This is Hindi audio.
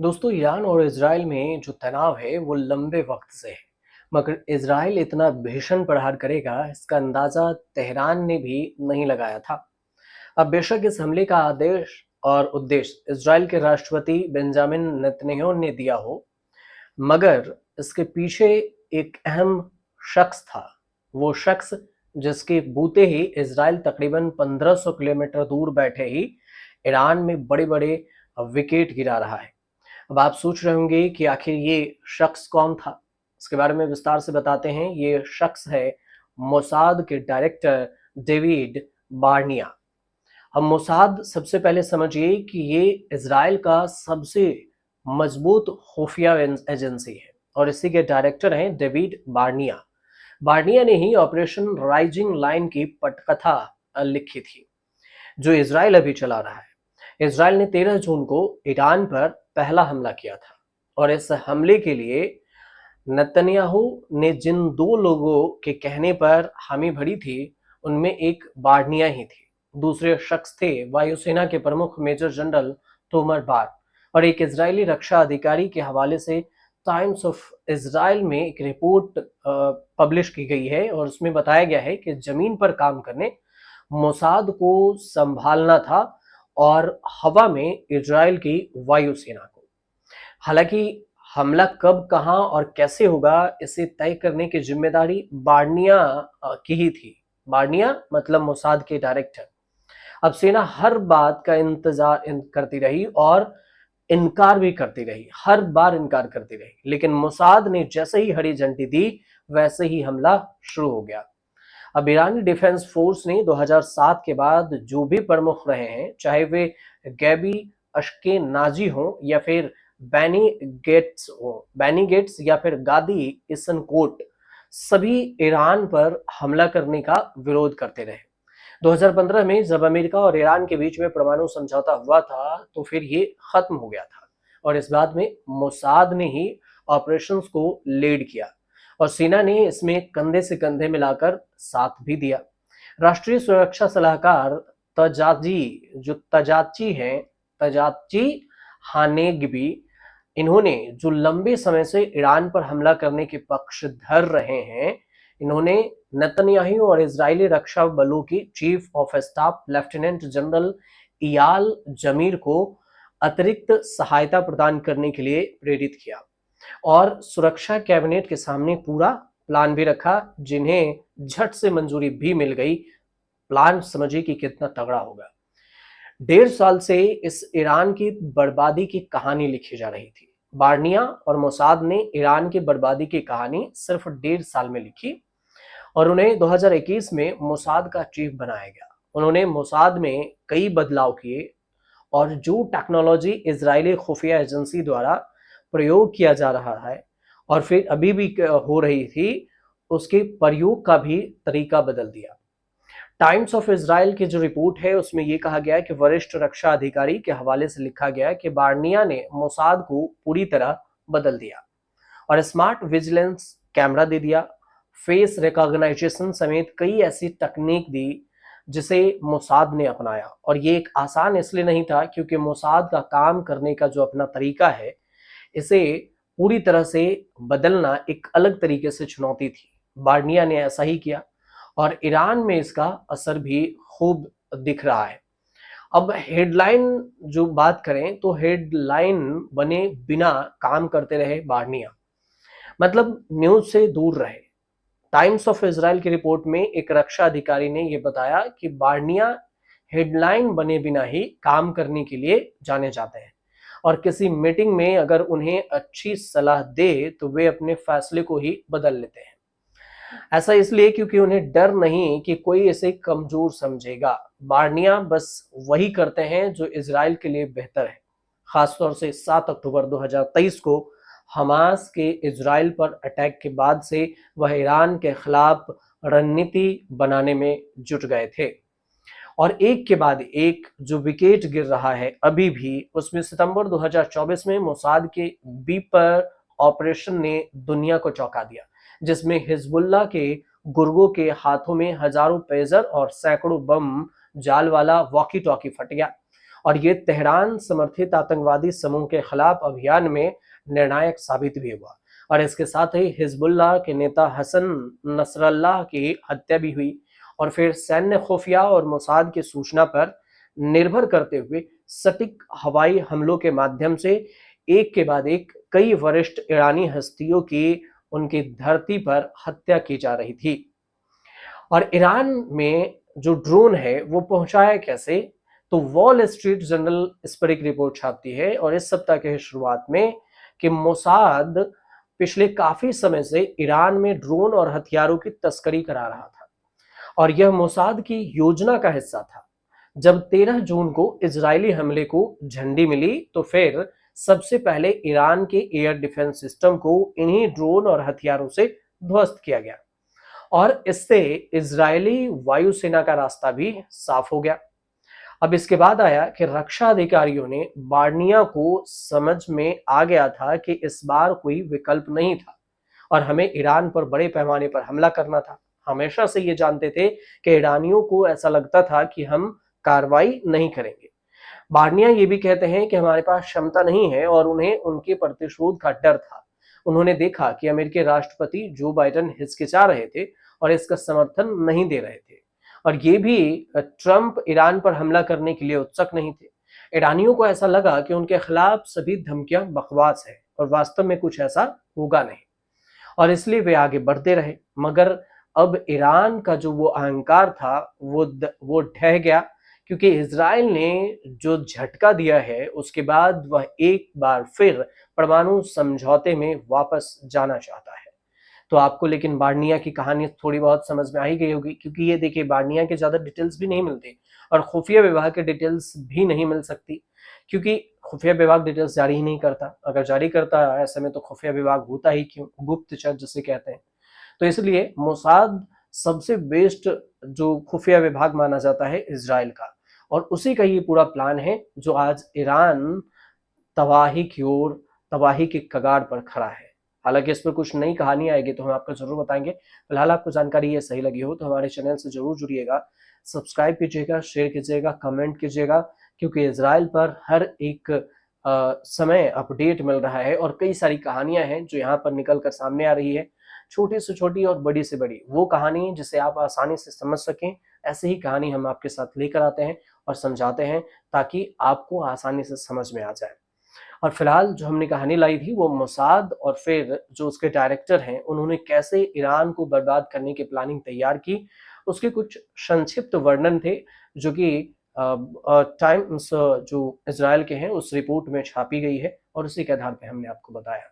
दोस्तों, ईरान और इजराइल में जो तनाव है वो लंबे वक्त से है। मगर इजराइल इतना भीषण प्रहार करेगा, इसका अंदाजा तेहरान ने भी नहीं लगाया था। अब बेशक इस हमले का आदेश और उद्देश्य इजराइल के राष्ट्रपति बेंजामिन नेतन्याहू ने दिया हो, मगर इसके पीछे एक अहम शख्स था। वो शख्स जिसके बूते ही इजराइल तकरीबन 1500 किलोमीटर दूर बैठे ही ईरान में बड़े बड़े विकेट गिरा रहा है। अब आप सोच रहे होंगे कि आखिर ये शख्स कौन था। इसके बारे में विस्तार से बताते हैं। ये शख्स है मोसाद के डायरेक्टर डेविड बार्निया। अब मोसाद, सबसे पहले समझिए कि ये इजराइल का सबसे मजबूत खुफिया एजेंसी है और इसी के डायरेक्टर हैं डेविड बार्निया। बार्निया ने ही ऑपरेशन राइजिंग लाइन की पटकथा लिखी थी, जो इजराइल अभी चला रहा है। इजराइल ने 13 जून को ईरान पर पहला हमला किया था और इस हमले के लिए नेतन्याहू ने जिन दो लोगों के कहने पर हामी भरी थी, उनमें एक बार्निया ही थी। दूसरे शख्स थे वायुसेना के प्रमुख मेजर जनरल तोमर बार। और एक इजरायली रक्षा अधिकारी के हवाले से टाइम्स ऑफ इजराइल में एक रिपोर्ट पब्लिश की गई है और उसमें बताया गया है कि जमीन पर काम करने मोसाद को संभालना था और हवा में इजराइल की वायुसेना को। हालांकि हमला कब, कहां और कैसे होगा, इसे तय करने की जिम्मेदारी बार्निया की ही थी। बार्निया मतलब मोसाद के डायरेक्टर। अब सेना हर बात का इंतजार करती रही और इनकार भी करती रही, हर बार इनकार करती रही, लेकिन मोसाद ने जैसे ही हरी झंडी दी, वैसे ही हमला शुरू हो गया। अब ईरानी डिफेंस फोर्स ने 2007 के बाद जो भी प्रमुख रहे हैं, चाहे वे गैबी अश्केनाजी हो या फिर बैनी गेट्स या फिर गादी इसनकोट, सभी ईरान पर हमला करने का विरोध करते रहे। 2015 में जब अमेरिका और ईरान के बीच में परमाणु समझौता हुआ था, तो फिर ये खत्म हो गया था और इस बात में मोसाद ने ही ऑपरेशंस को लीड किया और सेना ने इसमें कंधे से कंधे मिलाकर साथ भी दिया। राष्ट्रीय सुरक्षा सलाहकार तजाची हानेगबी, इन्होंने जो लंबे समय से ईरान पर हमला करने के पक्षधर रहे हैं, इन्होंने नेतन्याहू और इजरायली रक्षा बलों की chief of staff lieutenant general Eyal Zamir को अतिरिक्त सहायता प्रदान करने के लिए प्रेरित किया और सुरक्षा कैबिनेट के सामने पूरा प्लान भी रखा, जिन्हें झट से मंजूरी भी मिल गई। प्लान समझिए कि कितना तगड़ा होगा। 1.5 साल से इस ईरान की बर्बादी की कहानी लिखी जा रही थी। बार्निया और मोसाद ने ईरान की बर्बादी की कहानी सिर्फ 1.5 साल में लिखी और उन्हें 2021 में मोसाद का चीफ बनाया गया। उन्होंने मोसाद में कई बदलाव किए और जो टेक्नोलॉजी इजरायली खुफिया एजेंसी द्वारा प्रयोग किया जा रहा है और फिर अभी भी हो रही थी, उसके प्रयोग का भी तरीका बदल दिया। टाइम्स ऑफ इजराइल की जो रिपोर्ट है, उसमें यह कहा गया है कि वरिष्ठ रक्षा अधिकारी के हवाले से लिखा गया है कि बार्निया ने मोसाद को पूरी तरह बदल दिया और स्मार्ट विजिलेंस कैमरा दे दिया, फेस रिकॉग्नाइजेशन समेत कई ऐसी तकनीक दी जिसे मोसाद ने अपनाया। और ये एक आसान इसलिए नहीं था क्योंकि मोसाद का काम करने का जो अपना तरीका है, इसे पूरी तरह से बदलना एक अलग तरीके से चुनौती थी। बार्निया ने ऐसा ही किया और ईरान में इसका असर भी खूब दिख रहा है। अब हेडलाइन जो बात करें तो हेडलाइन बने बिना काम करते रहे बार्निया, मतलब न्यूज से दूर रहे। टाइम्स ऑफ इजराइल की रिपोर्ट में एक रक्षा अधिकारी ने यह बताया कि बार्निया हेडलाइन बने बिना ही काम करने के लिए जाने जाते हैं और किसी मीटिंग में अगर उन्हें अच्छी सलाह दे तो वे अपने फैसले को ही बदल लेते हैं। ऐसा इसलिए क्योंकि उन्हें डर नहीं कि कोई इसे कमजोर समझेगा। बार्निया बस वही करते हैं जो इजराइल के लिए बेहतर है। खासतौर से 7 अक्टूबर 2023 को हमास के इजराइल पर अटैक के बाद से वह ईरान के खिलाफ रणनीति बनाने में जुट गए थे और एक के बाद एक जो विकेट गिर रहा है अभी भी, उसमें सितंबर 2024 में मोसाद के बी पर ऑपरेशन ने दुनिया को चौंका दिया, जिसमें हिजबुल्लाह के गुर्गों के हाथों में हजारों पेजर और सैकड़ों बम जाल वाला वॉकी टॉकी फट गया और ये तेहरान समर्थित आतंकवादी समूह के खिलाफ अभियान में निर्णायक साबित भी हुआ। और इसके साथ ही हिजबुल्लाह के नेता हसन नसरल्लाह की हत्या भी हुई। और फिर सैन्य खुफिया और मोसाद की सूचना पर निर्भर करते हुए सटीक हवाई हमलों के माध्यम से एक के बाद एक कई वरिष्ठ ईरानी हस्तियों की उनकी धरती पर हत्या की जा रही थी। और ईरान में जो ड्रोन है वो पहुंचाया कैसे, तो वॉल स्ट्रीट जर्नल इस पर एक रिपोर्ट छापती है और इस सप्ताह के शुरुआत में कि मोसाद पिछले काफी समय से ईरान में ड्रोन और हथियारों की तस्करी करा रहा था और यह मोसाद की योजना का हिस्सा था। जब 13 जून को इजरायली हमले को झंडी मिली तो फिर सबसे पहले ईरान के एयर डिफेंस सिस्टम को इन्हीं ड्रोन और हथियारों से ध्वस्त किया गया और इससे इजरायली वायुसेना का रास्ता भी साफ हो गया। अब इसके बाद आया कि रक्षा अधिकारियों ने बार्निया को समझ में आ गया था कि इस बार कोई विकल्प नहीं था और हमें ईरान पर बड़े पैमाने पर हमला करना था। हमेशा से ये जानते थे कि ईरानियों को ऐसा लगता था कि हम कार्रवाई नहीं करेंगे। बार्निया ये भी कहते हैं कि हमारे पास क्षमता नहीं है और उन्हें उनके प्रतिशोध का डर था। उन्होंने देखा कि अमेरिकी राष्ट्रपति जो बाइडेन हिचकिचा रहे थे और इसका समर्थन नहीं दे रहे थे और ये भी ट्रंप ईरान पर हमला करने के लिए उत्सुक नहीं थे। ईरानियों को ऐसा लगा कि उनके खिलाफ सभी धमकियां बकवास है और वास्तव में कुछ ऐसा होगा नहीं और इसलिए वे आगे बढ़ते रहे। मगर अब ईरान का जो वो अहंकार था वो ढह गया क्योंकि इजराइल ने जो झटका दिया है उसके बाद वह एक बार फिर परमाणु समझौते में वापस जाना चाहता है। तो आपको लेकिन बार्निया की कहानी थोड़ी बहुत समझ में आ ही गई होगी क्योंकि ये देखिए बार्निया के ज्यादा डिटेल्स भी नहीं मिलते और खुफिया विभाग के डिटेल्स भी नहीं मिल सकती क्योंकि खुफिया विभाग डिटेल्स जारी ही नहीं करता। अगर जारी करता ऐसे में तो खुफिया विभाग होता ही क्यों, गुप्तचर जिसे कहते हैं। तो इसलिए मोसाद सबसे बेस्ट जो खुफिया विभाग माना जाता है इजराइल का और उसी का ये पूरा प्लान है जो आज ईरान तबाही की ओर, तबाही के कगार पर खड़ा है। हालांकि इस पर कुछ नई कहानी आएगी तो हम आपको जरूर बताएंगे। फिलहाल आपको जानकारी ये सही लगी हो तो हमारे चैनल से जरूर जुड़िएगा, सब्सक्राइब कीजिएगा, शेयर कीजिएगा, कमेंट कीजिएगा क्योंकि इजराइल पर हर एक समय अपडेट मिल रहा है और कई सारी कहानियां हैं जो यहाँ पर निकल कर सामने आ रही है। छोटी से छोटी और बड़ी से बड़ी वो कहानी जिसे आप आसानी से समझ सकें, ऐसी ही कहानी हम आपके साथ लेकर आते हैं और समझाते हैं ताकि आपको आसानी से समझ में आ जाए। और फिलहाल जो हमने कहानी लाई थी वो मोसाद और फिर जो उसके डायरेक्टर हैं उन्होंने कैसे ईरान को बर्बाद करने की प्लानिंग तैयार की, उसके कुछ संक्षिप्त वर्णन थे जो कि टाइम्स जो इजराइल के हैं उस रिपोर्ट में छापी गई है और उसी के आधार पर हमने आपको बताया।